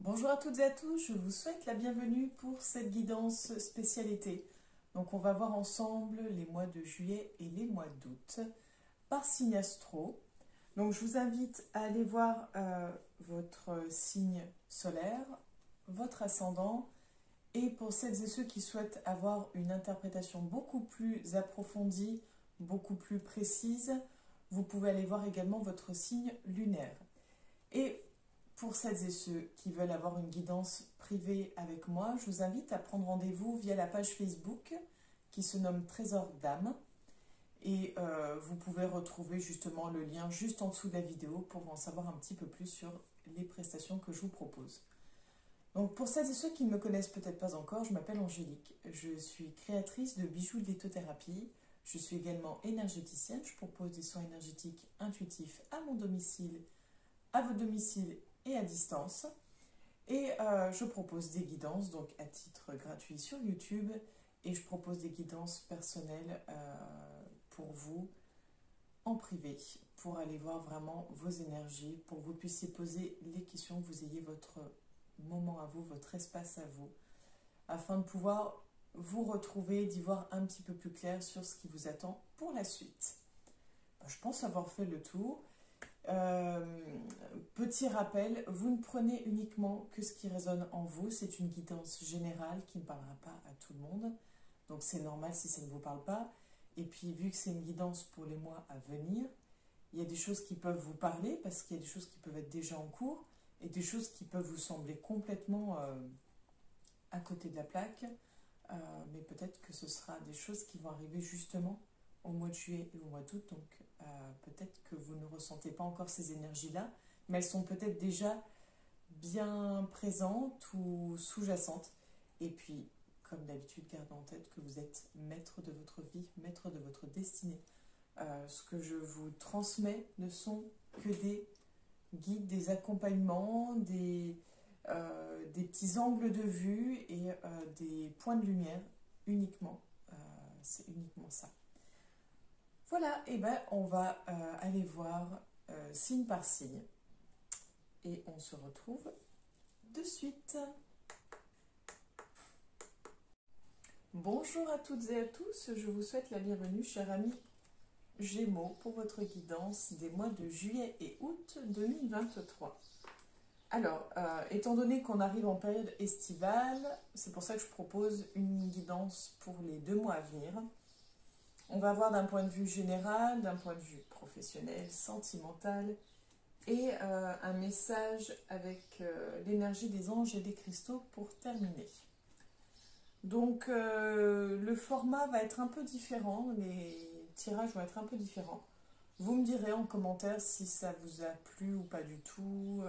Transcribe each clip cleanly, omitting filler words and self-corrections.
Bonjour à toutes et à tous, je vous souhaite la bienvenue pour cette guidance spécialité. Donc on va voir ensemble les mois de juillet et les mois d'août par signe astro. Donc je vous invite à aller voir votre signe solaire, votre ascendant, et pour celles et ceux qui souhaitent avoir une interprétation beaucoup plus approfondie, beaucoup plus précise, vous pouvez aller voir également votre signe lunaire. Et pour celles et ceux qui veulent avoir une guidance privée avec moi, je vous invite à prendre rendez-vous via la page Facebook qui se nomme Trésor d'âme. Et vous pouvez retrouver justement le lien juste en dessous de la vidéo pour en savoir un petit peu plus sur les prestations que je vous propose. Donc pour celles et ceux qui ne me connaissent peut-être pas encore, je m'appelle Angélique. Je suis créatrice de bijoux de lithothérapie. Je suis également énergéticienne. Je propose des soins énergétiques intuitifs à mon domicile, à votre domicile et à distance. Et je propose des guidances donc à titre gratuit sur YouTube, et je propose des guidances personnelles pour vous en privé, pour aller voir vraiment vos énergies, pour que vous puissiez poser les questions, que vous ayez votre moment à vous, votre espace à vous, afin de pouvoir vous retrouver, d'y voir un petit peu plus clair sur ce qui vous attend pour la suite. Je pense avoir fait le tour. Petit rappel, vous ne prenez uniquement que ce qui résonne en vous. C'est une guidance générale qui ne parlera pas à tout le monde, donc c'est normal si ça ne vous parle pas. Et puis vu que c'est une guidance pour les mois à venir, il y a des choses qui peuvent vous parler parce qu'il y a des choses qui peuvent être déjà en cours et des choses qui peuvent vous sembler complètement à côté de la plaque, mais peut-être que ce sera des choses qui vont arriver justement au mois de juillet et au mois d'août. Donc peut-être que vous ne ressentez pas encore ces énergies-là, mais elles sont peut-être déjà bien présentes ou sous-jacentes. Et puis, comme d'habitude, gardez en tête que vous êtes maître de votre vie, maître de votre destinée. Ce que je vous transmets ne sont que des guides, des accompagnements, des petits angles de vue et des points de lumière uniquement. C'est uniquement ça. Voilà, et ben on va aller voir signe par signe. Et on se retrouve de suite. Bonjour à toutes et à tous, je vous souhaite la bienvenue, chers amis Gémeaux, pour votre guidance des mois de juillet et août 2023. Alors, étant donné qu'on arrive en période estivale, c'est pour ça que je propose une guidance pour les 2 mois à venir. On va voir d'un point de vue général, d'un point de vue professionnel, sentimental, et un message avec l'énergie des anges et des cristaux pour terminer. Donc le format va être un peu différent, les tirages vont être un peu différents. Vous me direz en commentaire si ça vous a plu ou pas du tout.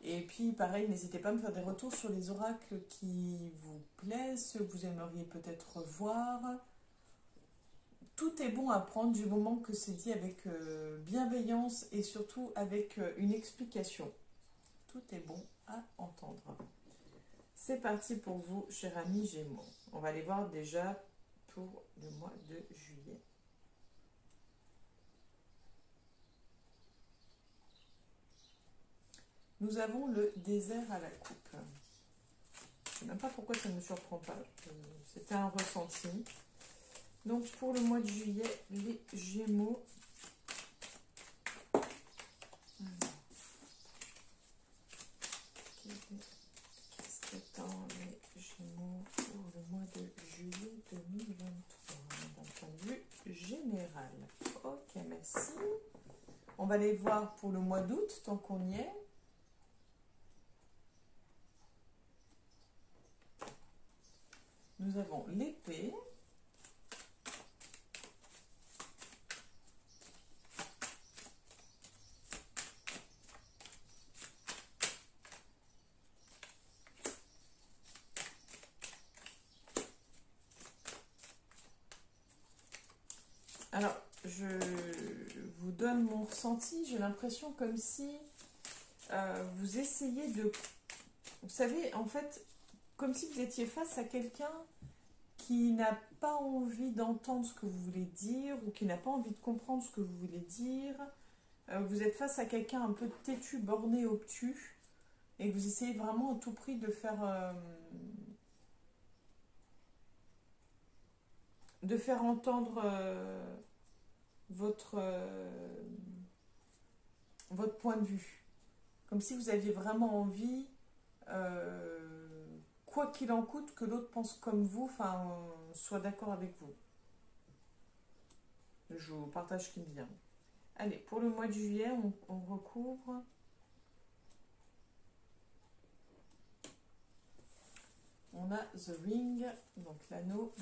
Et puis pareil, n'hésitez pas à me faire des retours sur les oracles qui vous plaisent, ceux que vous aimeriez peut-être voir. Tout est bon à prendre du moment que c'est dit avec bienveillance et surtout avec une explication. Tout est bon à entendre. C'est parti pour vous, chers amis Gémeaux. On va aller voir déjà pour le mois de juillet. Nous avons le désert à la coupe. Je ne sais même pas pourquoi ça ne me surprend pas. C'était un ressenti. Donc pour le mois de juillet, les Gémeaux. Qu'est-ce qu'attend les Gémeaux pour le mois de juillet 2023 d'un point de vue général? Ok, merci. On va aller voir pour le mois d'août, tant qu'on y est. Nous avons l'épée. Alors, je vous donne mon ressenti. J'ai l'impression comme si vous essayez de... Vous savez, en fait, comme si vous étiez face à quelqu'un qui n'a pas envie d'entendre ce que vous voulez dire ou qui n'a pas envie de comprendre ce que vous voulez dire. Vous êtes face à quelqu'un un peu têtu, borné, obtus et que vous essayez vraiment à tout prix de faire entendre votre point de vue. Comme si vous aviez vraiment envie, quoi qu'il en coûte, que l'autre pense comme vous, enfin, soit d'accord avec vous. Je vous partage ce qui me vient. Allez, pour le mois de juillet, on recouvre. On a The Ring, donc l'anneau.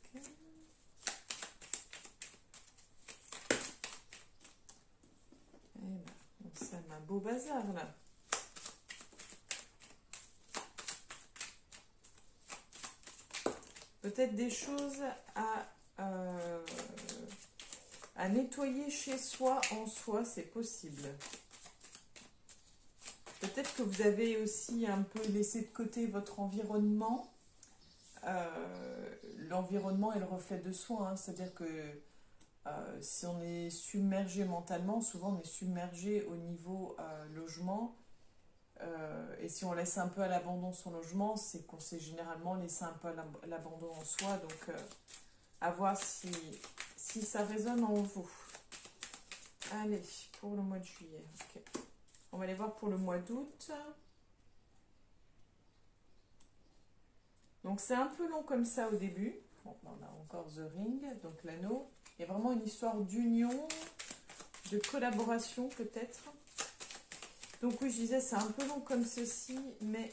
Okay. Eh ben, on sème un beau bazar là. Peut-être des choses à nettoyer chez soi, en soi, c'est possible. Peut-être que vous avez aussi un peu laissé de côté votre environnement. L'environnement est le reflet de soi, hein. C'est-à-dire que si on est submergé mentalement, souvent on est submergé au niveau logement. Et si on laisse un peu à l'abandon son logement, c'est qu'on s'est généralement laissé un peu à l'abandon en soi. Donc, à voir si ça résonne en vous. Allez, pour le mois de juillet. Okay. On va aller voir pour le mois d'août. Donc, c'est un peu long comme ça au début. Bon, on a encore The Ring, donc l'anneau. Il y a vraiment une histoire d'union, de collaboration peut-être. Donc oui, je disais, c'est un peu long comme ceci, mais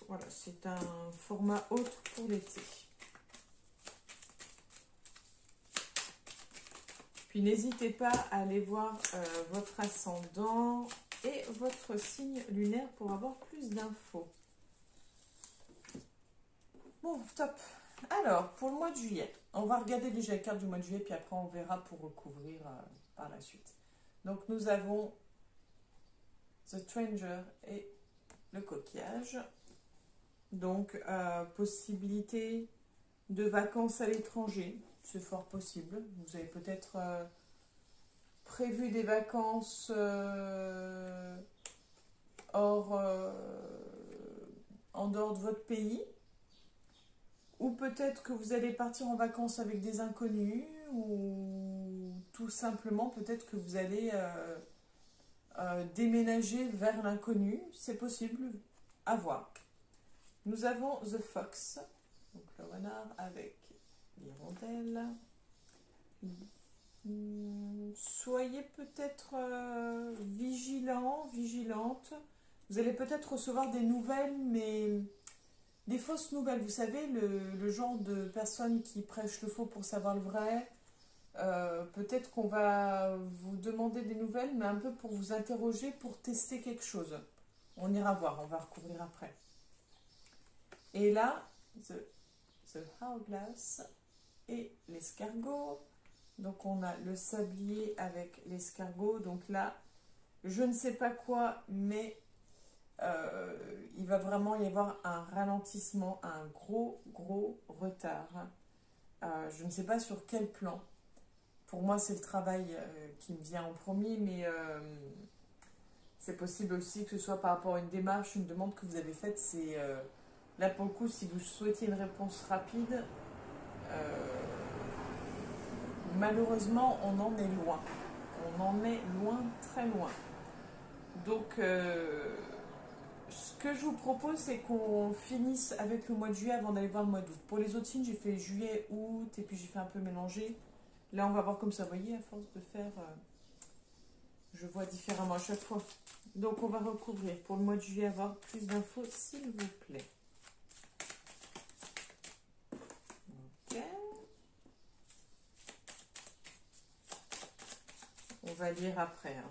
voilà, c'est un format autre pour l'été. Puis n'hésitez pas à aller voir votre ascendant et votre signe lunaire pour avoir plus d'infos. Bon, top. Alors, pour le mois de juillet, on va regarder déjà la carte du mois de juillet, puis après on verra pour recouvrir par la suite. Donc nous avons The Stranger et le coquillage. Donc, possibilité de vacances à l'étranger, c'est fort possible. Vous avez peut-être prévu des vacances en dehors de votre pays. Ou peut-être que vous allez partir en vacances avec des inconnus. Ou tout simplement, peut-être que vous allez déménager vers l'inconnu. C'est possible, à voir. Nous avons The Fox, donc le renard avec l'hirondelle. Soyez peut-être vigilant, vigilante. Vous allez peut-être recevoir des nouvelles, mais des fausses nouvelles. Vous savez, le genre de personne qui prêche le faux pour savoir le vrai. Peut-être qu'on va vous demander des nouvelles, mais un peu pour vous interroger, pour tester quelque chose. On ira voir, on va recouvrir après. Et là, the Hourglass et l'escargot. Donc on a le sablier avec l'escargot. Donc là, je ne sais pas quoi, mais il va vraiment y avoir un ralentissement, un gros retard. Je ne sais pas sur quel plan. Pour moi, c'est le travail qui me vient en premier, mais c'est possible aussi que ce soit par rapport à une démarche, une demande que vous avez faite. C'est là pour le coup, si vous souhaitez une réponse rapide, malheureusement, on en est loin. On en est loin, très loin. Donc, ce que je vous propose, c'est qu'on finisse avec le mois de juillet avant d'aller voir le mois d'août. Pour les autres signes, j'ai fait juillet, août, et puis j'ai fait un peu mélanger. Là, on va voir comme ça. Vous voyez, à force de faire, je vois différemment à chaque fois. Donc, on va recouvrir. Pour le mois de juillet, avoir plus d'infos, s'il vous plaît. Ok. On va lire après. Hein.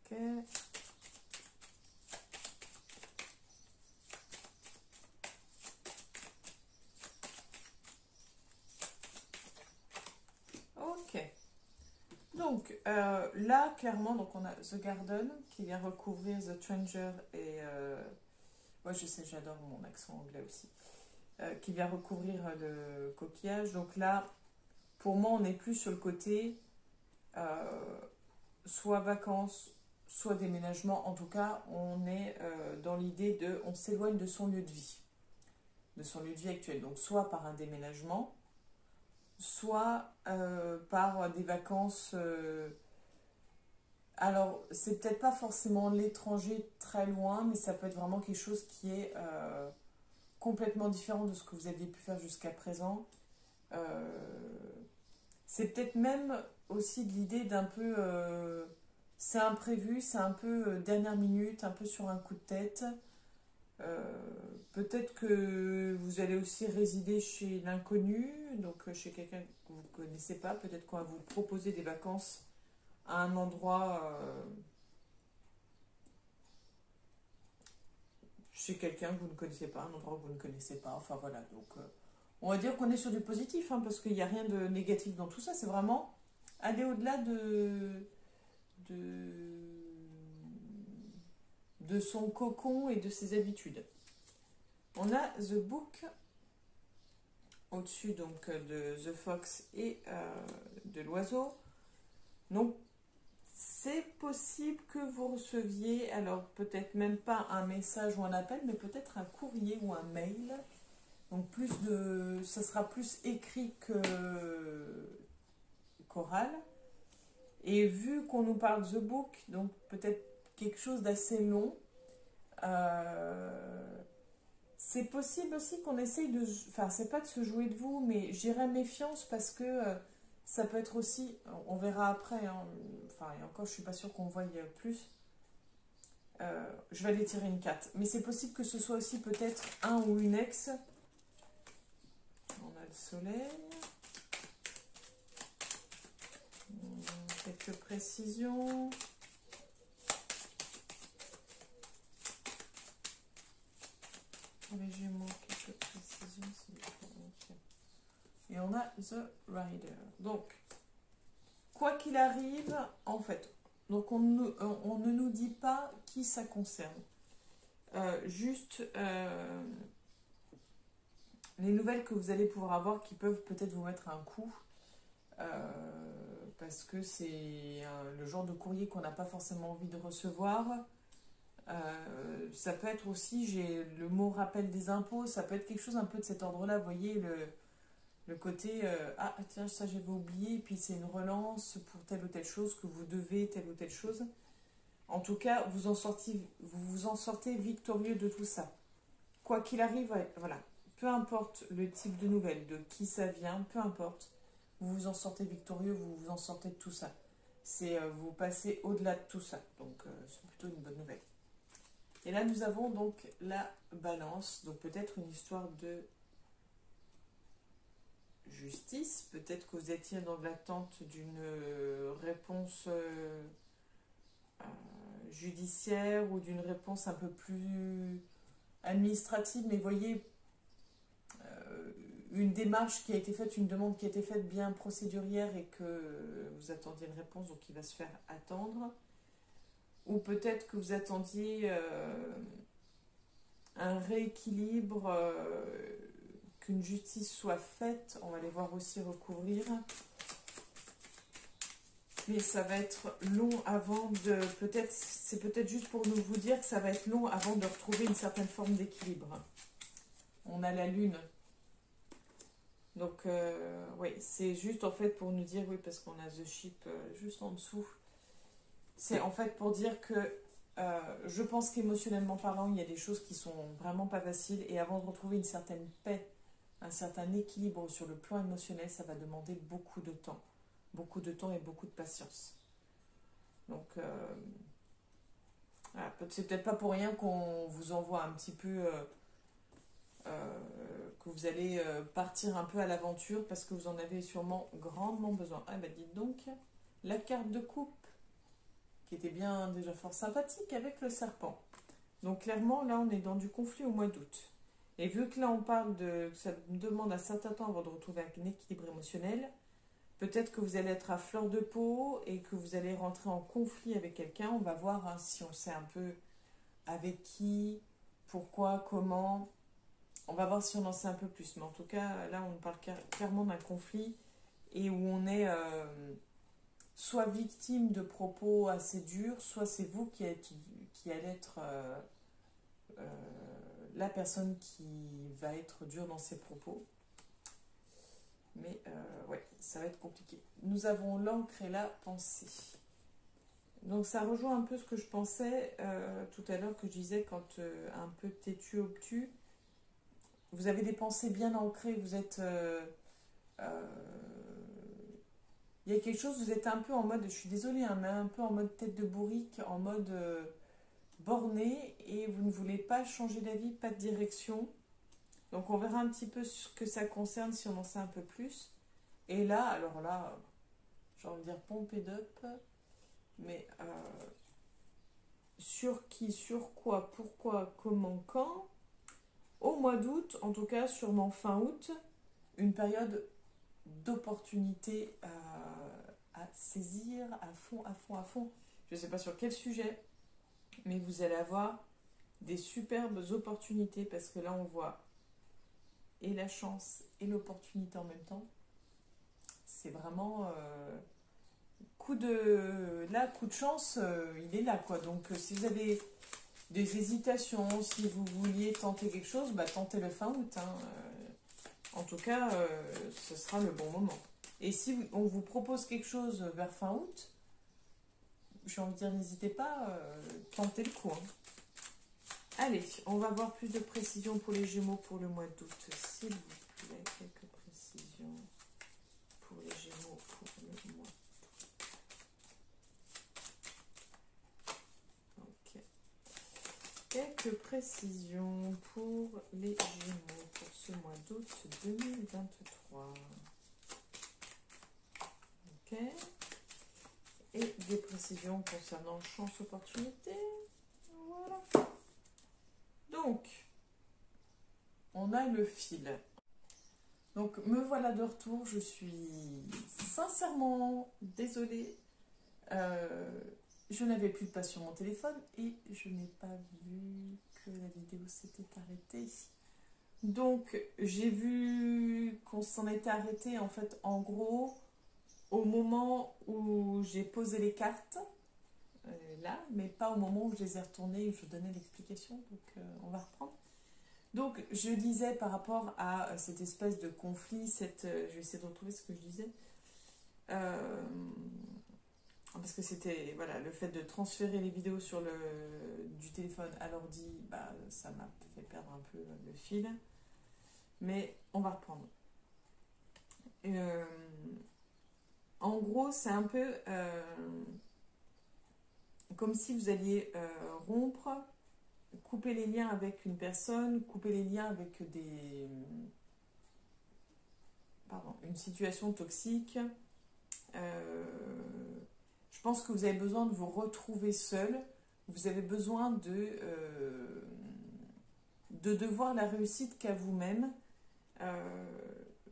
Ok. Ok. là, clairement, donc on a The Garden qui vient recouvrir The Stranger et... ouais, je sais, j'adore mon accent anglais aussi. Qui vient recouvrir le coquillage. Donc là, pour moi, on est plus sur le côté soit vacances, soit déménagement. En tout cas, on est dans l'idée de... On s'éloigne de son lieu de vie. De son lieu de vie actuel. Donc soit par un déménagement, soit par des vacances. Alors, c'est peut-être pas forcément l'étranger très loin, mais ça peut être vraiment quelque chose qui est complètement différent de ce que vous aviez pu faire jusqu'à présent. C'est peut-être même aussi de l'idée d'un peu... c'est imprévu, c'est un peu dernière minute, un peu sur un coup de tête. Peut-être que vous allez aussi résider chez l'inconnu, donc chez quelqu'un que vous ne connaissez pas. Peut-être qu'on va vous proposer des vacances à un endroit chez quelqu'un que vous ne connaissez pas, un endroit que vous ne connaissez pas. Enfin voilà, donc on va dire qu'on est sur du positif, hein, parce qu'il n'y a rien de négatif dans tout ça. C'est vraiment aller au-delà de son cocon et de ses habitudes. On a The Book au-dessus donc de The Fox et de l'oiseau. Donc c'est possible que vous receviez, alors peut-être même pas un message ou un appel, mais peut-être un courrier ou un mail. Donc ça sera plus écrit que qu'oral. Et vu qu'on nous parle The Book, donc peut-être quelque chose d'assez long, c'est possible aussi qu'on essaye de... Enfin, c'est pas de se jouer de vous, mais j'irai méfiance parce que ça peut être aussi... On verra après, hein, enfin, et encore, je suis pas sûre qu'on voie plus. Je vais aller tirer une carte. Mais c'est possible que ce soit aussi peut-être un ou une ex. On a le soleil. Quelques précisions. Pour les Gémeaux, quelques précisions. Et on a The Rider. Donc, quoi qu'il arrive, en fait, donc on ne nous dit pas qui ça concerne. Juste les nouvelles que vous allez pouvoir avoir qui peuvent peut-être vous mettre un coup. Parce que c'est le genre de courrier qu'on n'a pas forcément envie de recevoir. Ça peut être aussi, j'ai le mot rappel des impôts, ça peut être quelque chose un peu de cet ordre-là. Vous voyez, le côté ah tiens, ça j'avais oublié, et puis c'est une relance pour telle ou telle chose, que vous devez telle ou telle chose. En tout cas, vous vous en sortez victorieux de tout ça. Quoi qu'il arrive, ouais, voilà. Peu importe le type de nouvelle, de qui ça vient, peu importe. Vous vous en sortez victorieux, vous vous en sortez de tout ça. C'est vous passez au-delà de tout ça. Donc c'est plutôt une bonne nouvelle. Et là nous avons donc la balance. Donc peut-être une histoire de justice. Peut-être que vous étiez dans l'attente d'une réponse judiciaire ou d'une réponse un peu plus administrative. Mais voyez, une démarche qui a été faite, une demande qui a été faite bien procédurière et que vous attendiez une réponse, donc il va se faire attendre. Ou peut-être que vous attendiez un rééquilibre, qu'une justice soit faite. On va les voir aussi recouvrir. Mais ça va être long avant de... C'est peut-être juste pour nous vous dire que ça va être long avant de retrouver une certaine forme d'équilibre. On a la lune. Donc, oui, c'est juste en fait pour nous dire, oui, parce qu'on a The Ship juste en dessous. C'est en fait pour dire que je pense qu'émotionnellement parlant, il y a des choses qui sont vraiment pas faciles. Et avant de retrouver une certaine paix, un certain équilibre sur le plan émotionnel, ça va demander beaucoup de temps. Beaucoup de temps et beaucoup de patience. Donc, voilà, c'est peut-être pas pour rien qu'on vous envoie un petit peu... que vous allez partir un peu à l'aventure parce que vous en avez sûrement grandement besoin. Ah bah dites donc, la carte de coupe qui était bien déjà fort sympathique avec le serpent. Donc clairement là on est dans du conflit au mois d'août. Et vu que là on parle de... ça demande un certain temps avant de retrouver un équilibre émotionnel, Peut-être que vous allez être à fleur de peau et que vous allez rentrer en conflit avec quelqu'un. On va voir hein, si on sait un peu avec qui, pourquoi, comment. On va voir si on en sait un peu plus. Mais en tout cas, là, on parle clairement d'un conflit et où on est soit victime de propos assez durs, soit c'est vous qui allez être la personne qui va être dure dans ses propos. Mais ouais, ça va être compliqué. Nous avons l'encre et la pensée. Donc ça rejoint un peu ce que je pensais tout à l'heure que je disais quand un peu têtu, obtus. Vous avez des pensées bien ancrées, vous êtes... il y a quelque chose, vous êtes un peu en mode, je suis désolée, hein, mais un peu en mode tête de bourrique, en mode borné, et vous ne voulez pas changer d'avis, pas de direction. Donc on verra un petit peu ce que ça concerne si on en sait un peu plus. Et là, alors là, j'ai envie de dire pompe it up, mais sur qui, sur quoi, pourquoi, comment, quand. Au mois d'août, en tout cas sûrement fin août, une période d'opportunités à saisir à fond, à fond, à fond. Je ne sais pas sur quel sujet, mais vous allez avoir des superbes opportunités parce que là on voit et la chance et l'opportunité en même temps. C'est vraiment coup de chance, il est là quoi. Donc si vous avez des hésitations, si vous vouliez tenter quelque chose, bah tentez le fin août. Hein. En tout cas, ce sera le bon moment. Et si on vous propose quelque chose vers fin août, j'ai envie de dire, n'hésitez pas, tentez le coup. Hein. Allez, on va voir plus de précisions pour les Gémeaux pour le mois d'août. S'il vous plaît, quelques précisions pour les Gémeaux pour le mois d'août. Ok. Quelques précisions pour les Gémeaux pour ce mois d'août 2023. Ok. Et des précisions concernant chance opportunité. Voilà. Donc, on a le fil. Donc, me voilà de retour. Je suis sincèrement désolée. Je n'avais plus de pas sur mon téléphone et je n'ai pas vu que la vidéo s'était arrêtée. Donc, j'ai vu qu'on s'en était arrêté en fait, en gros, au moment où j'ai posé les cartes. Là, mais pas au moment où je les ai retournées et je donnais l'explication. Donc, on va reprendre. Donc, je disais par rapport à cette espèce de conflit, je vais essayer de retrouver ce que je disais. Parce que c'était, voilà, le fait de transférer les vidéos du téléphone à l'ordi, bah, ça m'a fait perdre un peu le fil. Mais on va reprendre. En gros, c'est un peu... comme si vous alliez rompre, couper les liens avec une personne, couper les liens avec une situation toxique. Je pense que vous avez besoin de vous retrouver seul. Vous avez besoin de voir la réussite qu'à vous-même.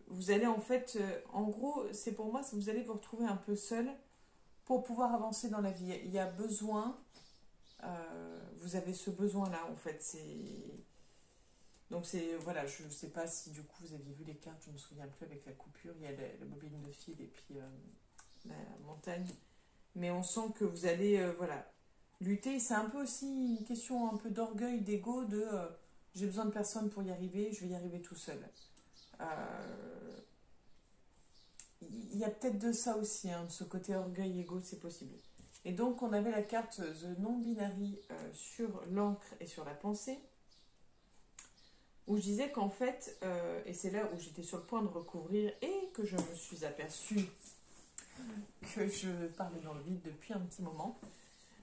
Vous allez en fait, en gros, c'est pour moi, vous allez vous retrouver un peu seul pour pouvoir avancer dans la vie. Il y a besoin, vous avez ce besoin-là en fait. Donc c'est, voilà, je ne sais pas si du coup vous aviez vu les cartes, je ne me souviens plus avec la coupure, il y a la bobine de fil et puis la montagne. Mais on sent que vous allez, voilà, lutter. C'est un peu aussi une question un peu d'orgueil, d'ego, j'ai besoin de personne pour y arriver, je vais y arriver tout seul. Il y a peut-être de ça aussi, hein, de ce côté orgueil, ego, c'est possible. Et donc, on avait la carte The Non-Binary sur l'encre et sur la pensée, où je disais qu'en fait, et c'est là où j'étais sur le point de recouvrir et que je me suis aperçue que je parlais dans le vide depuis un petit moment.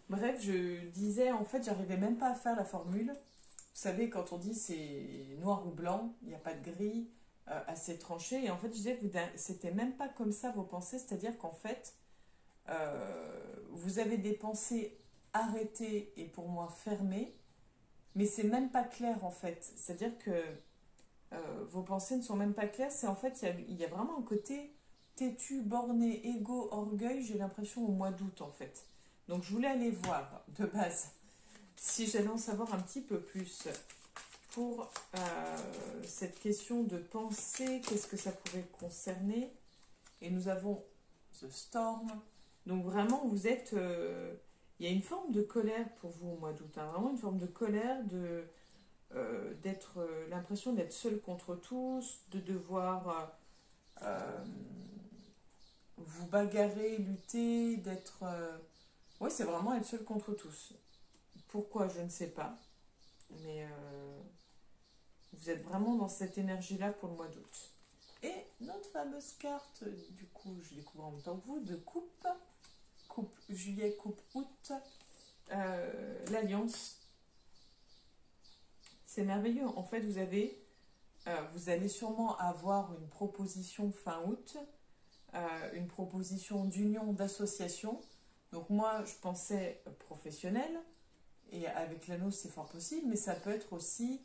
Bref, je disais, en fait, j'arrivais même pas à faire la formule. Vous savez, quand on dit c'est noir ou blanc, il n'y a pas de gris, assez tranché. Et en fait, je disais que c'était même pas comme ça vos pensées, c'est-à-dire qu'en fait, vous avez des pensées arrêtées et pour moi fermées, mais c'est même pas clair en fait. C'est-à-dire que vos pensées ne sont même pas claires, c'est en fait, il y a vraiment un côté têtu, borné, égo, orgueil, j'ai l'impression au mois d'août en fait. Donc je voulais aller voir de base si j'allais en savoir un petit peu plus pour cette question de pensée, qu'est-ce que ça pourrait concerner. Et nous avons The Storm. Donc vraiment, vous êtes... il y a une forme de colère pour vous au mois d'août. Hein, vraiment une forme de colère, d'être l'impression d'être seul contre tous, de devoir vous bagarrer, lutter, d'être... oui, c'est vraiment être seul contre tous. Pourquoi, je ne sais pas. Mais vous êtes vraiment dans cette énergie-là pour le mois d'août. Et notre fameuse carte, du coup, je découvre en même temps que vous, de coupe. Coupe juillet, coupe août. L'alliance. C'est merveilleux. En fait, vous allez sûrement avoir une proposition fin août. Une proposition d'union, d'association. Donc moi, je pensais professionnel. Et avec l'anneau, c'est fort possible. Mais ça peut être aussi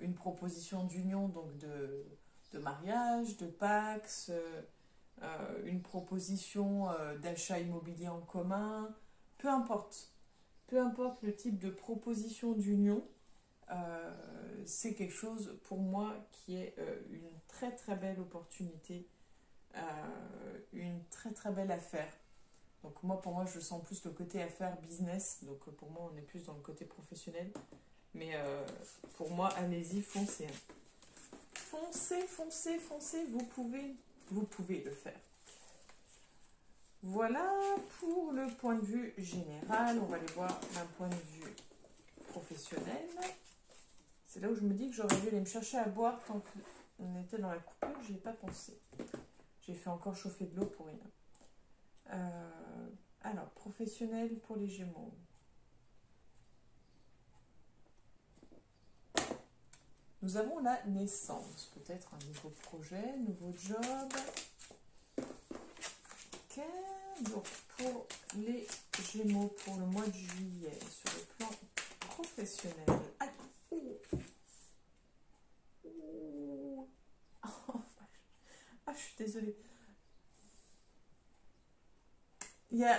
une proposition d'union, donc de mariage, de Pax, une proposition d'achat immobilier en commun, peu importe le type de proposition d'union, c'est quelque chose pour moi qui est une très très belle opportunité, une très très belle affaire. Donc pour moi je sens plus le côté affaire business, donc pour moi on est plus dans le côté professionnel, mais pour moi allez-y, foncez. Foncez, vous pouvez le faire. Voilà pour le point de vue général. On va aller voir d'un point de vue professionnel. C'est là où je me dis que j'aurais dû aller me chercher à boire tant qu'on était dans la coupure. J'y ai pas pensé. J'ai fait encore chauffer de l'eau pour rien. Alors, professionnel pour les Gémeaux. Nous avons la naissance, peut-être un nouveau projet, nouveau job. Ok, donc pour les Gémeaux, pour le mois de juillet, sur le plan professionnel. Ah, je suis désolée. Il y a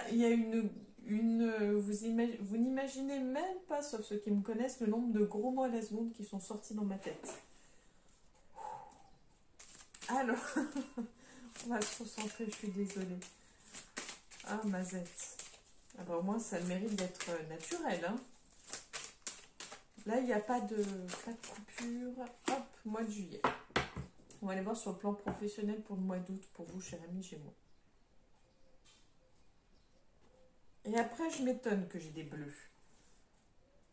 vous n'imaginez même pas, sauf ceux qui me connaissent, le nombre de gros mots à la seconde qui sont sortis dans ma tête. Alors, on va se concentrer, je suis désolée. Ah, mazette. Ah bah, au moins, ça a le mérite d'être naturel. Hein. Là, il n'y a pas de coupure. Hop, mois de juillet. On va aller voir sur le plan professionnel pour le mois d'août, pour vous, chers amis Gémeaux. Et après, je m'étonne que j'ai des bleus.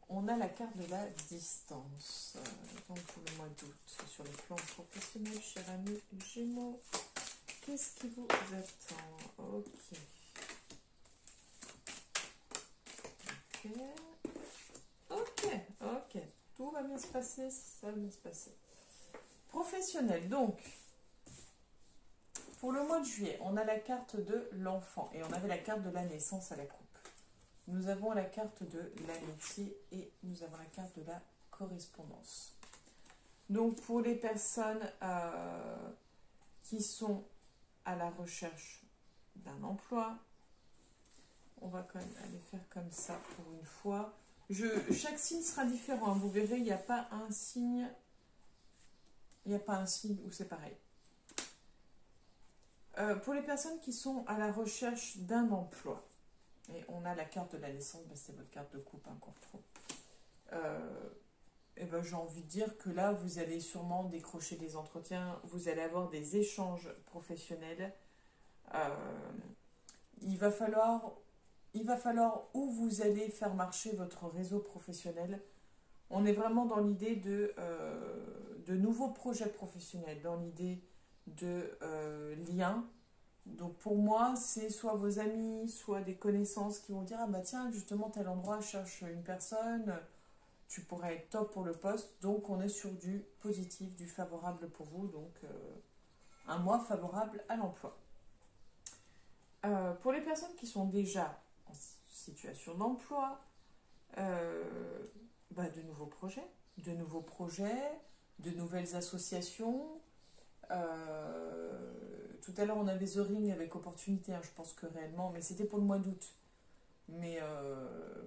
On a la carte de la distance. Donc pour le mois d'août, sur le plan professionnel, chers amis Gémeaux, qu'est-ce qui vous attend? Ok. Tout va bien se passer, ça va bien se passer. Professionnel, donc, pour le mois de juillet, on a la carte de l'enfant et on avait la carte de la naissance à la coupe. Nous avons la carte de l'amitié et nous avons la carte de la correspondance. Donc pour les personnes qui sont à la recherche d'un emploi, on va quand même aller faire comme ça pour une fois. Chaque signe sera différent, vous verrez, il n'y a pas un signe, où c'est pareil. Pour les personnes qui sont à la recherche d'un emploi, et on a la carte de la naissance, ben c'est votre carte de coupe encore trop. Et ben j'ai envie de dire que là, vous allez sûrement décrocher des entretiens, vous allez avoir des échanges professionnels. Il va falloir où vous allez faire marcher votre réseau professionnel. On est vraiment dans l'idée de nouveaux projets professionnels, dans l'idée de liens. Donc pour moi, c'est soit vos amis, soit des connaissances qui vont dire « Ah bah tiens, justement, tel endroit cherche une personne, tu pourrais être top pour le poste. » Donc on est sur du positif, du favorable pour vous, donc un mois favorable à l'emploi. Pour les personnes qui sont déjà en situation d'emploi, de nouveaux projets, de nouvelles associations, tout à l'heure, on avait The Ring avec opportunité, hein, je pense que réellement, mais c'était pour le mois d'août. Mais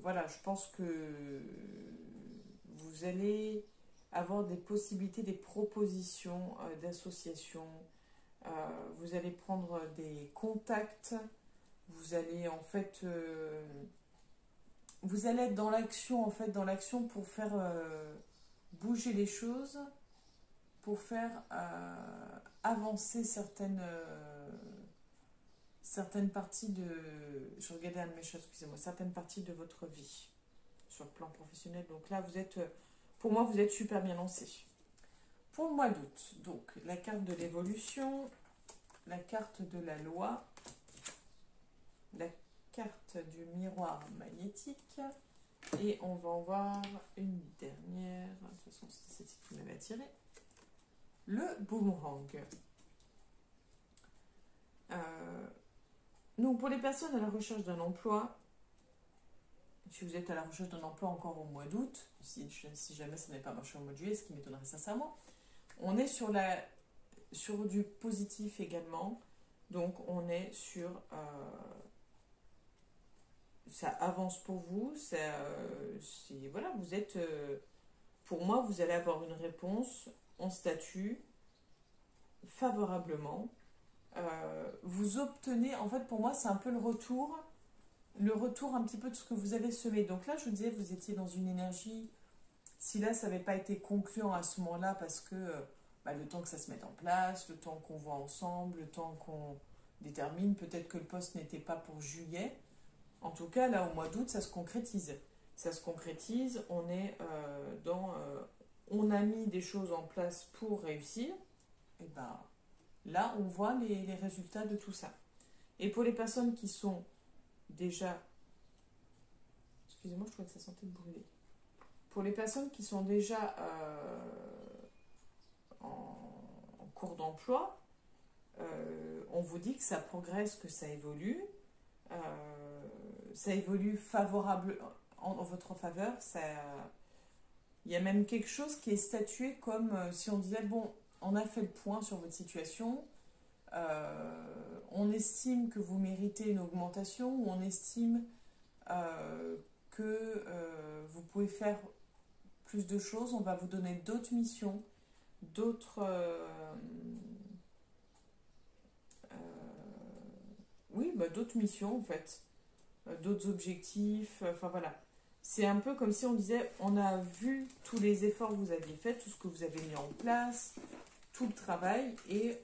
voilà, je pense que vous allez avoir des possibilités, des propositions d'associations. Vous allez prendre des contacts. Vous allez en fait... vous allez être dans l'action, en fait, dans l'action pour faire bouger les choses, pour faire avancer certaines parties de... Je regardais un de mes choses, excusez-moi, certaines parties de votre vie sur le plan professionnel. Donc là, vous êtes, pour moi, vous êtes super bien lancé. Pour le mois d'août, donc la carte de l'évolution, la carte de la loi, la carte du miroir magnétique, et on va en voir une dernière. De toute façon, c'est celle qui m'avait attiré. Le boomerang. Donc pour les personnes à la recherche d'un emploi, si vous êtes à la recherche d'un emploi encore au mois d'août, si jamais ça n'avait pas marché au mois de juillet, ce qui m'étonnerait sincèrement, on est sur du positif également. Donc on est sur... ça avance pour vous. Voilà, vous êtes... pour moi, vous allez avoir une réponse en statut favorablement. Vous obtenez... En fait, pour moi, c'est un peu le retour un petit peu de ce que vous avez semé. Donc là, je vous disais, vous étiez dans une énergie... Si là, ça n'avait pas été concluant à ce moment-là, parce que le temps que ça se mette en place, le temps qu'on voit ensemble, le temps qu'on détermine, peut-être que le poste n'était pas pour juillet. En tout cas, là, au mois d'août, ça se concrétise. Ça se concrétise, on est on a mis des choses en place pour réussir. Et ben, là, on voit les résultats de tout ça. Et pour les personnes qui sont déjà... Excusez-moi, je trouvais que ça sentait brûler. Pour les personnes qui sont déjà en cours d'emploi, on vous dit que ça progresse, que ça évolue. Ça évolue favorable en votre faveur. Il y a même quelque chose qui est statué comme si on disait, bon, on a fait le point sur votre situation, on estime que vous méritez une augmentation, ou on estime que vous pouvez faire plus de choses, on va vous donner d'autres missions, d'autres missions en fait, d'autres objectifs, enfin voilà. C'est un peu comme si on disait, on a vu tous les efforts que vous aviez faits, tout ce que vous avez mis en place, tout le travail, et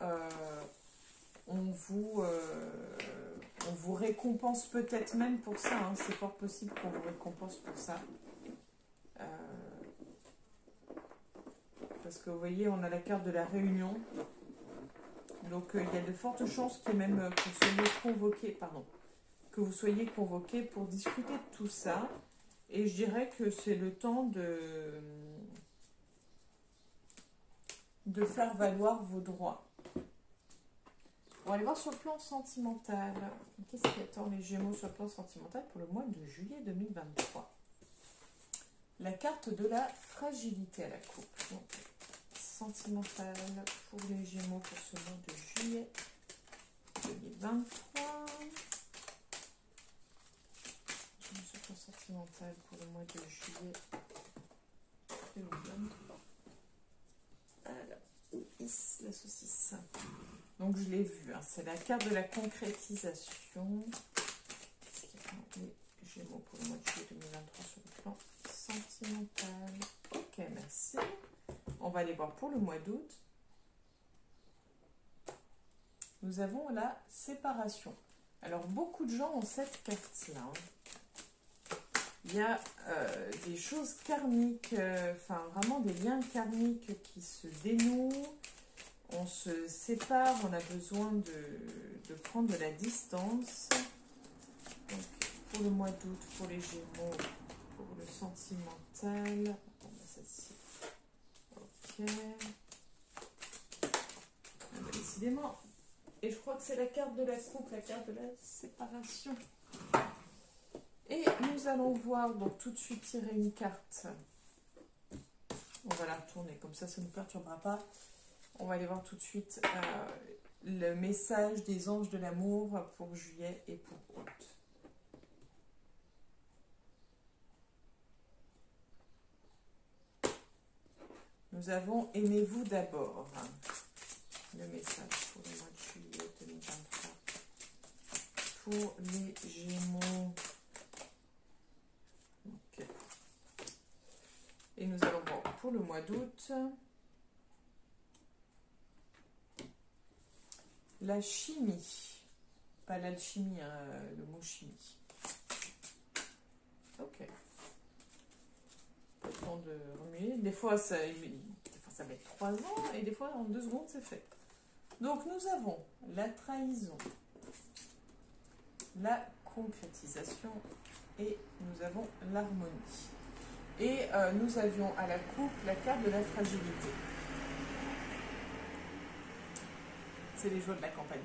on vous récompense peut-être même pour ça, hein. C'est fort possible qu'on vous récompense pour ça. Parce que vous voyez, on a la carte de la réunion. Donc il y a de fortes chances que même que vous soyez convoqué pour discuter de tout ça. Et je dirais que c'est le temps de faire valoir vos droits. On va aller voir sur le plan sentimental. Qu'est-ce qui attend les Gémeaux sur le plan sentimental pour le mois de juillet 2023? La carte de la fragilité à la coupe. Donc, sentimental pour les Gémeaux pour ce mois de juillet 2023. Sur le plan sentimental pour le mois de juillet 2023. Alors, la saucisse. Donc je l'ai vu, hein, c'est la carte de la concrétisation. Qu'est-ce qu'il y a dans les Gémeaux pour le mois de juillet 2023 sur le plan sentimental? Ok, merci. On va aller voir pour le mois d'août. Nous avons la séparation. Alors beaucoup de gens ont cette carte-là. Il y a des choses karmiques, enfin vraiment des liens karmiques qui se dénouent. On se sépare, on a besoin de prendre de la distance. Donc, pour le mois d'août, pour les Gémeaux, pour le sentimental. Celle-ci. Ok. Décidément. Et je crois que c'est la carte de la coupe, la carte de la séparation. Et nous allons voir, donc tout de suite tirer une carte. On va la retourner, comme ça ne nous perturbera pas. On va aller voir tout de suite le message des anges de l'amour pour juillet et pour août. Nous avons aimez-vous d'abord. Le message pour le mois de juillet 2023. Pour les Gémeaux. Okay. Et nous allons voir pour le mois d'août. La chimie. Pas l'alchimie, hein, le mot chimie. Ok. Pas le temps de remuer. Des fois, ça met 3 ans et des fois, en 2 secondes, c'est fait. Donc, nous avons la trahison, la concrétisation et nous avons l'harmonie. Et nous avions à la coupe la carte de la fragilité. C'est les joies de la campagne.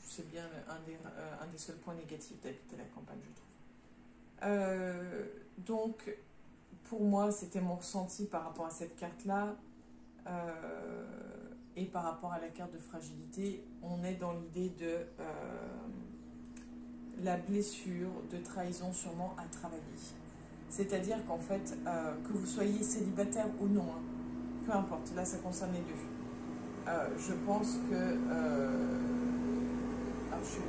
C'est bien un des seuls points négatifs d'habiter la campagne, je trouve. Donc, pour moi, c'était mon ressenti par rapport à cette carte-là. Et par rapport à la carte de fragilité, on est dans l'idée de la blessure, de trahison sûrement à travailler. C'est-à-dire qu'en fait, que vous soyez célibataire ou non, hein, peu importe, là ça concerne les deux. Je pense que...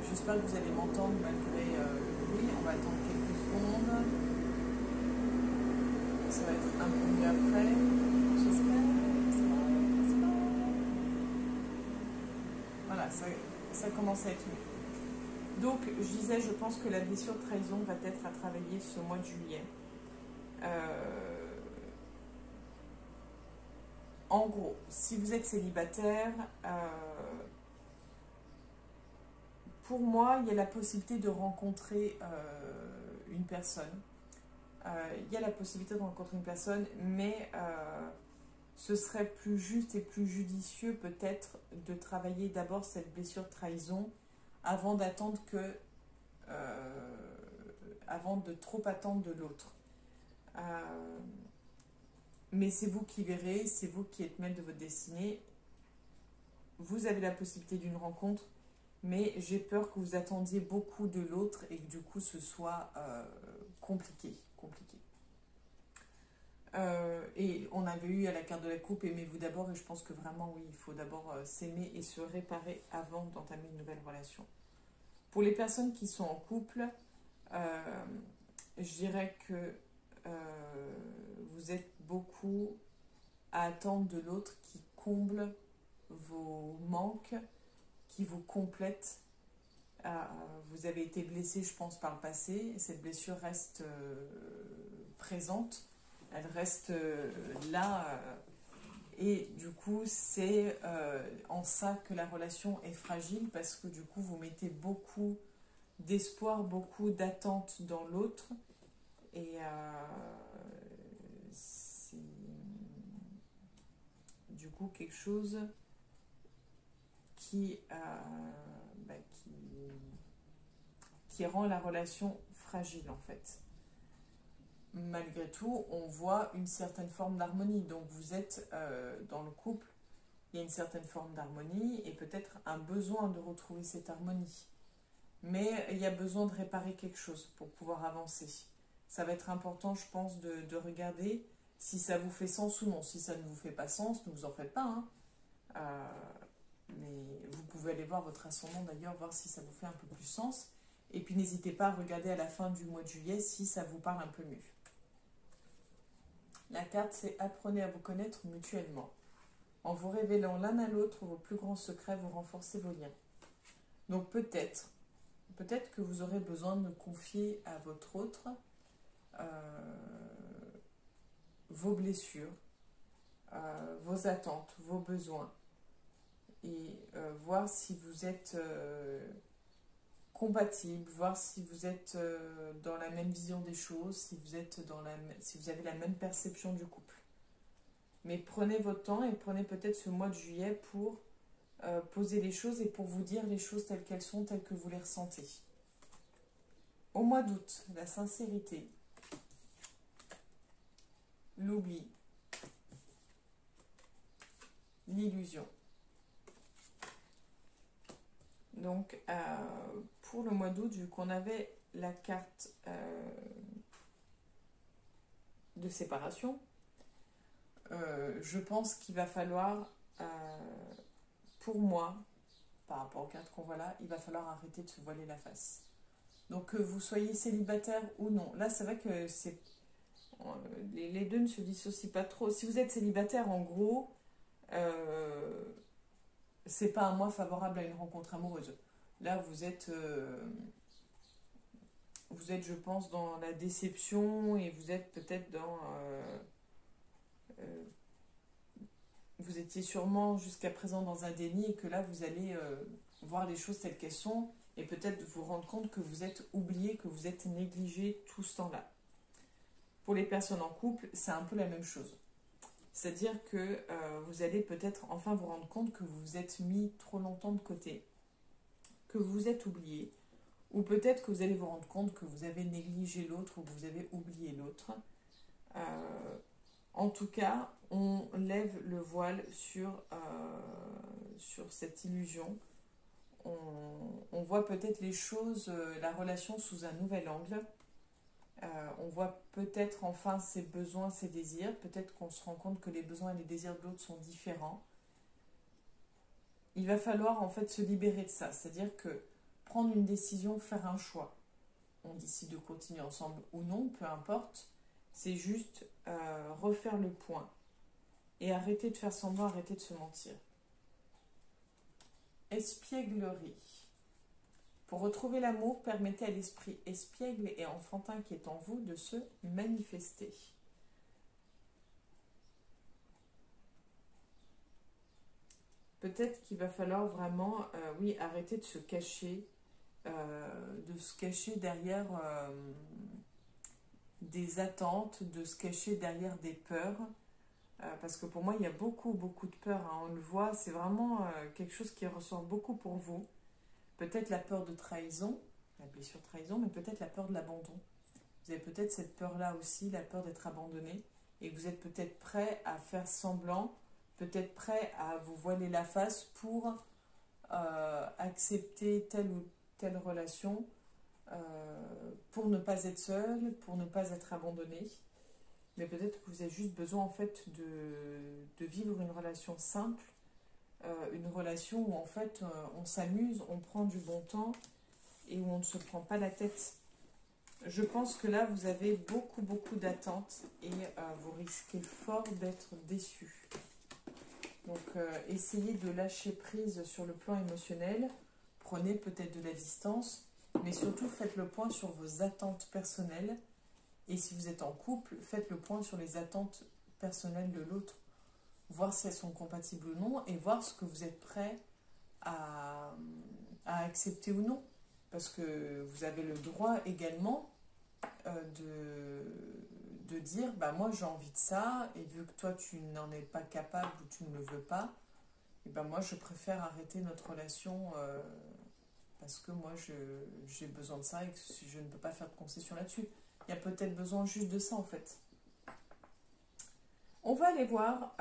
j'espère que vous allez m'entendre malgré le bruit. On va attendre quelques secondes. Ça va être un peu mieux après. J'espère. Voilà, ça commence à être mieux. Donc, je disais, je pense que la blessure de trahison va être à travailler ce mois de juillet. En gros, si vous êtes célibataire, pour moi, il y a la possibilité de rencontrer une personne. Mais ce serait plus juste et plus judicieux peut-être de travailler d'abord cette blessure de trahison avant d'attendre avant de trop attendre de l'autre. Mais c'est vous qui verrez, c'est vous qui êtes maître de votre destinée. Vous avez la possibilité d'une rencontre, mais j'ai peur que vous attendiez beaucoup de l'autre et que du coup ce soit compliqué. Et on avait eu à la carte de la coupe, aimez-vous d'abord, et je pense que vraiment oui, il faut d'abord s'aimer et se réparer avant d'entamer une nouvelle relation. Pour les personnes qui sont en couple, je dirais que vous êtes beaucoup à attendre de l'autre qui comble vos manques, qui vous complète. Vous avez été blessé, je pense, par le passé, et cette blessure reste présente, elle reste là, et du coup, c'est en ça que la relation est fragile, parce que du coup, vous mettez beaucoup d'espoir, beaucoup d'attente dans l'autre, et c'est du coup quelque chose qui rend la relation fragile en fait. Malgré tout, on voit une certaine forme d'harmonie. Donc vous êtes dans le couple, il y a une certaine forme d'harmonie et peut-être un besoin de retrouver cette harmonie. Mais il y a besoin de réparer quelque chose pour pouvoir avancer. Ça va être important, je pense, de regarder si ça vous fait sens ou non. Si ça ne vous fait pas sens, ne vous en faites pas. Hein. Mais vous pouvez aller voir votre ascendant d'ailleurs, voir si ça vous fait un peu plus sens. Et puis n'hésitez pas à regarder à la fin du mois de juillet si ça vous parle un peu mieux. La carte, c'est apprenez à vous connaître mutuellement. En vous révélant l'un à l'autre vos plus grands secrets, vous renforcez vos liens. Donc peut-être que vous aurez besoin de confier à votre autre vos blessures, vos attentes, vos besoins. Et voir si vous êtes compatible, voir si vous êtes dans la même vision des choses, si vous avez la même perception du couple. Mais prenez votre temps et prenez peut-être ce mois de juillet pour poser les choses et pour vous dire les choses telles qu'elles sont, telles que vous les ressentez. Au mois d'août, la sincérité. l'oubli, l'illusion. Donc, pour le mois d'août, vu qu'on avait la carte de séparation, je pense qu'il va falloir, pour moi, par rapport aux cartes qu'on voit là, il va falloir arrêter de se voiler la face. Donc, que vous soyez célibataire ou non. Là, c'est vrai que les deux ne se dissocient pas trop. Si vous êtes célibataire, en gros, c'est pas un mois favorable à une rencontre amoureuse. Là, vous êtes, je pense, dans la déception et vous êtes peut-être dans... vous étiez sûrement jusqu'à présent dans un déni et que là, vous allez voir les choses telles qu'elles sont et peut-être vous rendre compte que vous êtes oublié, que vous êtes négligé tout ce temps-là. Pour les personnes en couple, c'est un peu la même chose. C'est-à-dire que vous allez peut-être enfin vous rendre compte que vous vous êtes mis trop longtemps de côté, que vous vous êtes oublié, ou peut-être que vous allez vous rendre compte que vous avez négligé l'autre ou que vous avez oublié l'autre. En tout cas, on lève le voile sur cette illusion. On voit peut-être les choses, la relation sous un nouvel angle. On voit peut-être enfin ses besoins, ses désirs. Peut-être qu'on se rend compte que les besoins et les désirs de l'autre sont différents. Il va falloir en fait se libérer de ça. C'est-à-dire que prendre une décision, faire un choix. On décide de continuer ensemble ou non, peu importe. C'est juste refaire le point. Et arrêter de faire semblant, arrêter de se mentir. Espièglerie. Pour retrouver l'amour, permettez à l'esprit espiègle et enfantin qui est en vous de se manifester. Peut-être qu'il va falloir vraiment, oui, arrêter de se cacher, derrière des attentes, de se cacher derrière des peurs. Parce que pour moi, il y a beaucoup, beaucoup de peurs. Hein. On le voit, c'est vraiment quelque chose qui ressort beaucoup pour vous. Peut-être la peur de trahison, la blessure de trahison, mais peut-être la peur de l'abandon. Vous avez peut-être cette peur-là aussi, la peur d'être abandonné. Et vous êtes peut-être prêt à faire semblant, peut-être prêt à vous voiler la face pour accepter telle ou telle relation, pour ne pas être seul, pour ne pas être abandonné. Mais peut-être que vous avez juste besoin en fait de vivre une relation simple, une relation où en fait on s'amuse, on prend du bon temps et où on ne se prend pas la tête. Je pense que là vous avez beaucoup beaucoup d'attentes et vous risquez fort d'être déçus. Donc essayez de lâcher prise sur le plan émotionnel, prenez peut-être de la distance, mais surtout faites le point sur vos attentes personnelles. Et si vous êtes en couple, faites le point sur les attentes personnelles de l'autre, voir si elles sont compatibles ou non, et voir ce que vous êtes prêt à accepter ou non. Parce que vous avez le droit également de dire, bah moi j'ai envie de ça, et vu que toi tu n'en es pas capable ou tu ne le veux pas, et ben moi je préfère arrêter notre relation parce que moi j'ai besoin de ça et que je ne peux pas faire de concession là-dessus. Il y a peut-être besoin juste de ça en fait. On va aller voir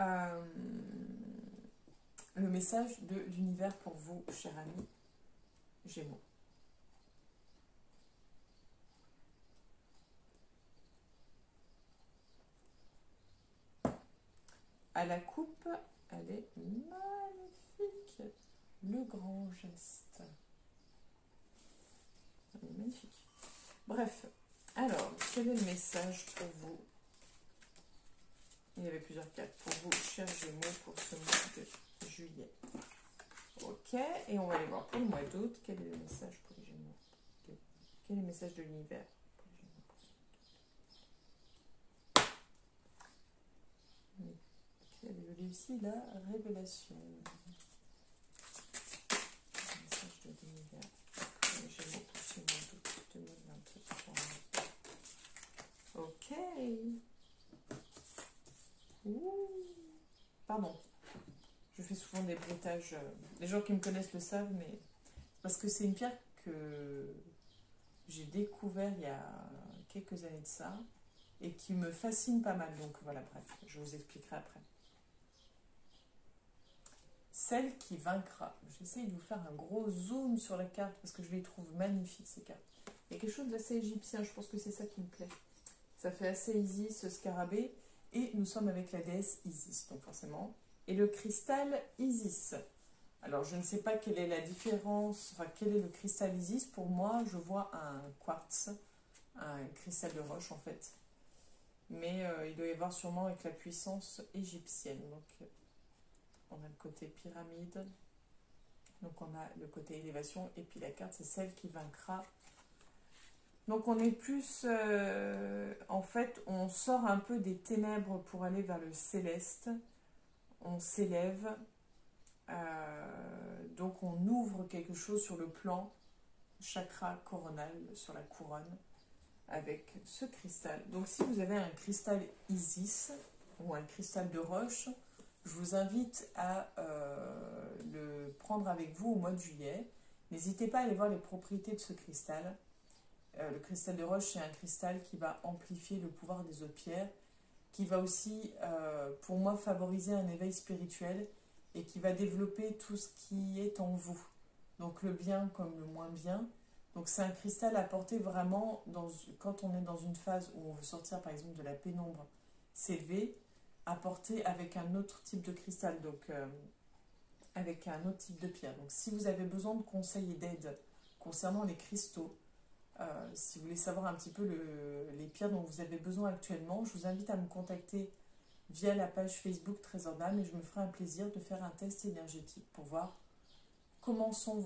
le message de l'univers pour vous, cher ami Gémeaux. À la coupe, elle est magnifique. Le grand geste. Elle est magnifique. Bref, alors, quel est le message pour vous? Il y avait plusieurs cartes pour vous, chers Gémeaux, pour ce mois de juillet. Ok, et on va aller voir pour le mois d'août. Quel est le message pour les Gémeaux? Quel est le message de l'univers pour les Gémeaux? Vous avez aussi la révélation. Le message de l'univers pour les Gémeaux pour ce mois d'août 2023. Ok. Ouh. Pardon. Je fais souvent des bruitages. Les gens qui me connaissent le savent, mais parce que c'est une pierre que j'ai découvert il y a quelques années de ça et qui me fascine pas mal. Donc voilà, bref, je vous expliquerai après. Celle qui vaincra. J'essaye de vous faire un gros zoom sur la carte parce que je les trouve magnifiques ces cartes. Il y a quelque chose d'assez égyptien, je pense que c'est ça qui me plaît. Ça fait assez Isis, ce scarabée. Et nous sommes avec la déesse Isis, donc forcément. Et le cristal Isis. Alors, je ne sais pas quelle est la différence, enfin, quel est le cristal Isis. Pour moi, je vois un quartz, un cristal de roche, en fait. Mais il doit y avoir sûrement avec la puissance égyptienne. Donc, on a le côté pyramide. Donc, on a le côté élévation. Et puis, la carte, c'est celle qui vaincra. Donc, on est plus... en fait, on sort un peu des ténèbres pour aller vers le céleste. On s'élève. Donc on ouvre quelque chose sur le plan chakra coronal, sur la couronne, avec ce cristal. Donc si vous avez un cristal Isis ou un cristal de roche, je vous invite à le prendre avec vous au mois de juillet. N'hésitez pas à aller voir les propriétés de ce cristal. Le cristal de roche, c'est un cristal qui va amplifier le pouvoir des autres pierres, qui va aussi, pour moi, favoriser un éveil spirituel et qui va développer tout ce qui est en vous. Donc le bien comme le moins bien. Donc c'est un cristal à porter vraiment quand on est dans une phase où on veut sortir par exemple de la pénombre, s'élever, à porter avec un autre type de cristal, donc avec un autre type de pierre. Donc si vous avez besoin de conseils et d'aide concernant les cristaux, si vous voulez savoir un petit peu les pierres dont vous avez besoin actuellement, je vous invite à me contacter via la page Facebook Trésor d'âme et je me ferai un plaisir de faire un test énergétique pour voir comment sont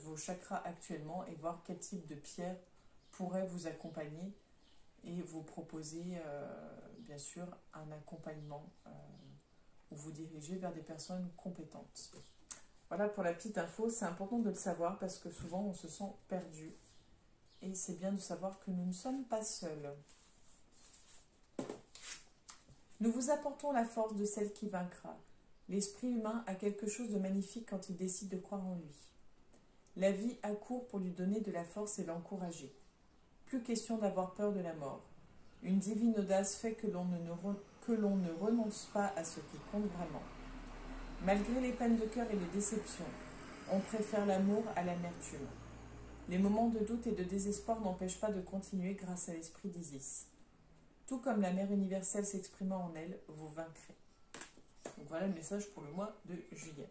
vos chakras actuellement et voir quel type de pierre pourrait vous accompagner et vous proposer bien sûr un accompagnement ou vous diriger vers des personnes compétentes. Voilà pour la petite info, c'est important de le savoir parce que souvent on se sent perdu et c'est bien de savoir que nous ne sommes pas seuls. Nous vous apportons la force de celle qui vaincra. L'esprit humain a quelque chose de magnifique quand il décide de croire en lui. La vie accourt pour lui donner de la force et l'encourager. Plus question d'avoir peur de la mort. Une divine audace fait que l'on ne renonce pas à ce qui compte vraiment. Malgré les peines de cœur et les déceptions, on préfère l'amour à l'amertume. Les moments de doute et de désespoir n'empêchent pas de continuer grâce à l'esprit d'Isis. Tout comme la mère universelle s'exprimant en elle, vous vaincrez. Donc voilà le message pour le mois de juillet.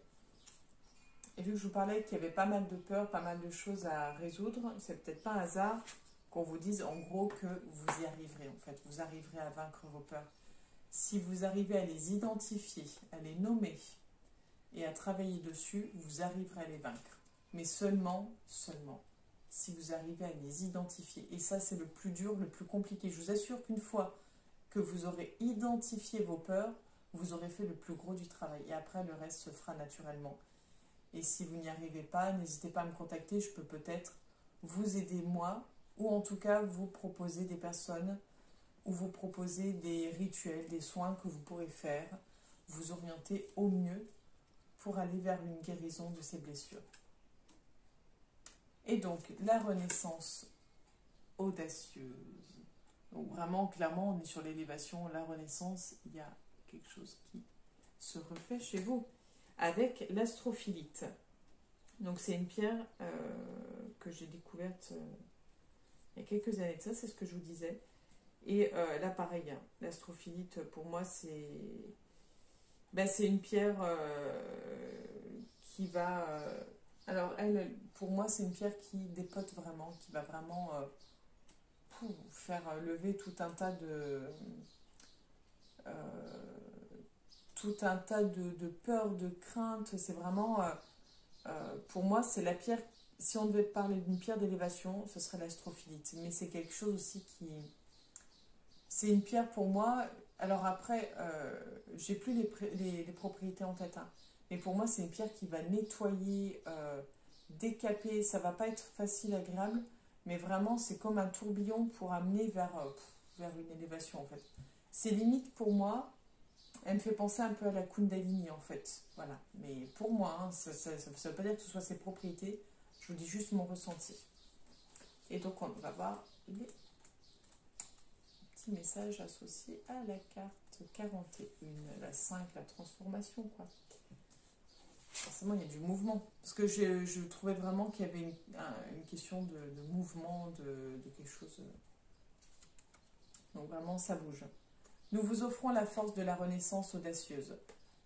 Et vu que je vous parlais qu'il y avait pas mal de peurs, pas mal de choses à résoudre, c'est peut-être pas un hasard qu'on vous dise en gros que vous y arriverez en fait. Vous arriverez à vaincre vos peurs. Si vous arrivez à les identifier, à les nommer et à travailler dessus, vous arriverez à les vaincre. Mais seulement, si vous arrivez à les identifier. Et ça, c'est le plus dur, le plus compliqué. Je vous assure qu'une fois que vous aurez identifié vos peurs, vous aurez fait le plus gros du travail. Et après, le reste se fera naturellement. Et si vous n'y arrivez pas, n'hésitez pas à me contacter. Je peux peut-être vous aider moi, ou en tout cas vous proposer des personnes, ou vous proposer des rituels, des soins que vous pourrez faire, vous orienter au mieux pour aller vers une guérison de ces blessures. Et donc, la renaissance audacieuse. Donc vraiment, clairement, on est sur l'élévation, la renaissance, il y a quelque chose qui se refait chez vous. Avec l'astrophilite. Donc c'est une pierre que j'ai découverte il y a quelques années de ça, c'est ce que je vous disais. Et là, pareil, hein, l'astrophilite, pour moi, c'est une pierre qui va... alors, elle, pour moi, c'est une pierre qui dépote vraiment, qui va vraiment faire lever tout un tas de peurs, de craintes. C'est vraiment... pour moi, c'est la pierre... Si on devait parler d'une pierre d'élévation, ce serait l'astrophilite. Mais c'est quelque chose aussi qui... C'est une pierre pour moi... Alors après, j'ai plus les propriétés en tête. Hein. Mais pour moi, c'est une pierre qui va nettoyer, décaper. Ça va pas être facile, agréable. Mais vraiment, c'est comme un tourbillon pour amener vers une élévation, en fait. C'est limite pour moi... Elle me fait penser un peu à la Kundalini, en fait. Voilà. Mais pour moi, hein, ça ne veut pas dire que ce soit ses propriétés. Je vous dis juste mon ressenti. Et donc, on va voir les petits petit message associé à la carte 41, la 5, la transformation, quoi. Forcément, il y a du mouvement. Parce que je trouvais vraiment qu'il y avait une question de mouvement, de quelque chose. Donc vraiment, ça bouge. Nous vous offrons la force de la renaissance audacieuse.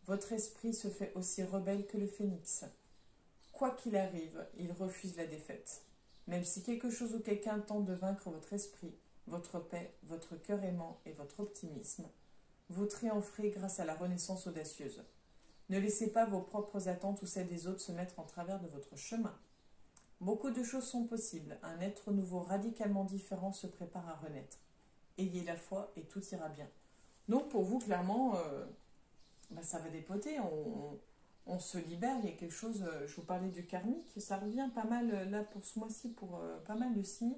Votre esprit se fait aussi rebelle que le phénix. Quoi qu'il arrive, il refuse la défaite. Même si quelque chose ou quelqu'un tente de vaincre votre esprit, votre paix, votre cœur aimant et votre optimisme, vous triompherez grâce à la renaissance audacieuse. Ne laissez pas vos propres attentes ou celles des autres se mettre en travers de votre chemin. Beaucoup de choses sont possibles. Un être nouveau radicalement différent se prépare à renaître. Ayez la foi et tout ira bien. Donc pour vous, clairement, ça va dépoter. On se libère. Il y a quelque chose, je vous parlais du karmique, ça revient pas mal là pour ce mois-ci, pour pas mal de signes.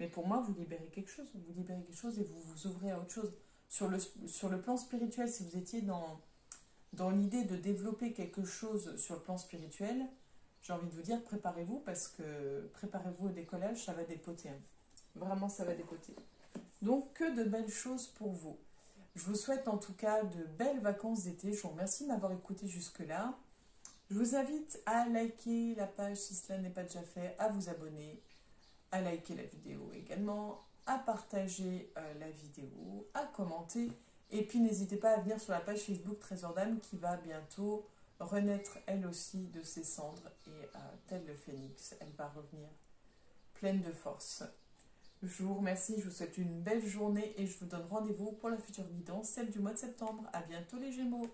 Mais pour moi, vous libérez quelque chose. Vous libérez quelque chose et vous vous ouvrez à autre chose. Sur le plan spirituel, si vous étiez dans l'idée de développer quelque chose sur le plan spirituel, j'ai envie de vous dire, préparez-vous parce que préparez-vous au décollage, ça va dépoter. Hein. Vraiment, ça va dépoter. Donc, que de belles choses pour vous. Je vous souhaite en tout cas de belles vacances d'été. Je vous remercie de m'avoir écouté jusque-là. Je vous invite à liker la page si cela n'est pas déjà fait, à vous abonner, à liker la vidéo également, à partager la vidéo, à commenter. Et puis n'hésitez pas à venir sur la page Facebook Trésor d'âme qui va bientôt renaître elle aussi de ses cendres. Et tel le phénix, elle va revenir pleine de force. Je vous remercie, je vous souhaite une belle journée et je vous donne rendez-vous pour la future guidance, celle du mois de septembre. À bientôt les Gémeaux.